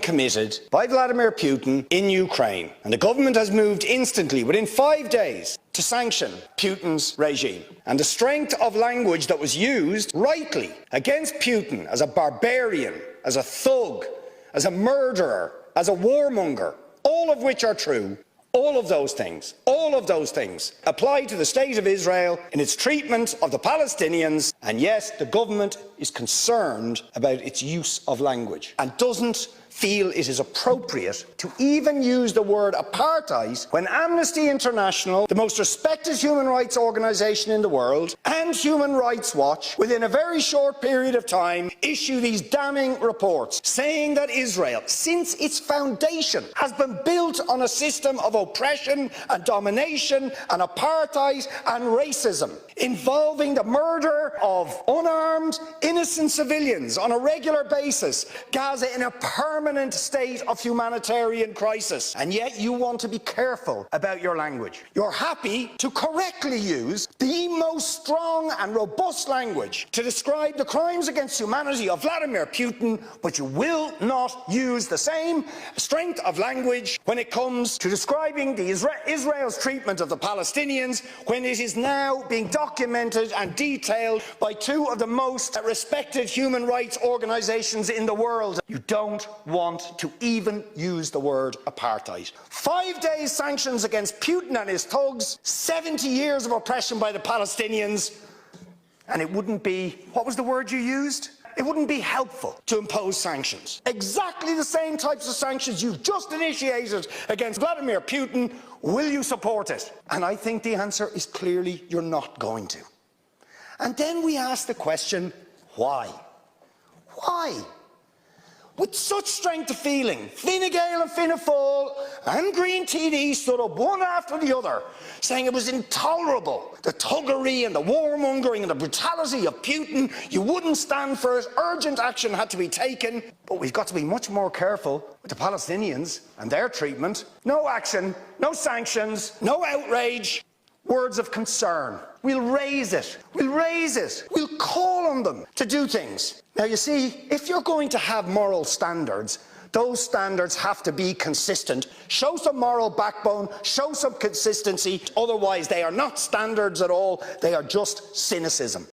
committed by Vladimir Putin in Ukraine, and the government has moved instantly, within 5 days, to sanction Putin's regime. And the strength of language that was used rightly against Putin as a barbarian, as a thug, as a murderer, as a warmonger, all of which are true, all of those things apply to the State of Israel in its treatment of the Palestinians, and yes, the government is concerned about its use of language and doesn't feel it is appropriate to even use the word apartheid when Amnesty International, the most respected human rights organisation in the world, and Human Rights Watch, within a very short period of time, issue these damning reports saying that Israel, since its foundation, has been built on a system of oppression and domination and apartheid and racism, involving the murder of unarmed, innocent civilians on a regular basis, Gaza in a permanent state of humanitarian crisis. And yet you want to be careful about your language. You're happy to correctly use the most strong and robust language to describe the crimes against humanity of Vladimir Putin, but you will not use the same strength of language when it comes to describing Israel's treatment of the Palestinians, when it is now being documented and detailed by two of the most respected human rights organisations in the world. You don't want to even use the word apartheid. 5 days sanctions against Putin and his thugs, 70 years of oppression by the Palestinians, and it wouldn't be, what was the word you used? It wouldn't be helpful to impose sanctions. Exactly the same types of sanctions you've just initiated against Vladimir Putin. Will you support it? And I think the answer is clearly you're not going to. And then we ask the question, why? Why? With such strength of feeling, Fine Gael and Fianna Fáil and Green TD stood up one after the other, saying it was intolerable, the thuggery and the warmongering and the brutality of Putin. You wouldn't stand for it. Urgent action had to be taken. But we've got to be much more careful with the Palestinians and their treatment. No action, no sanctions, no outrage. Words of concern. We'll raise it. We'll raise it. We'll call on them to do things. Now, you see, if you're going to have moral standards, those standards have to be consistent. Show some moral backbone, show some consistency. Otherwise, they are not standards at all. They are just cynicism.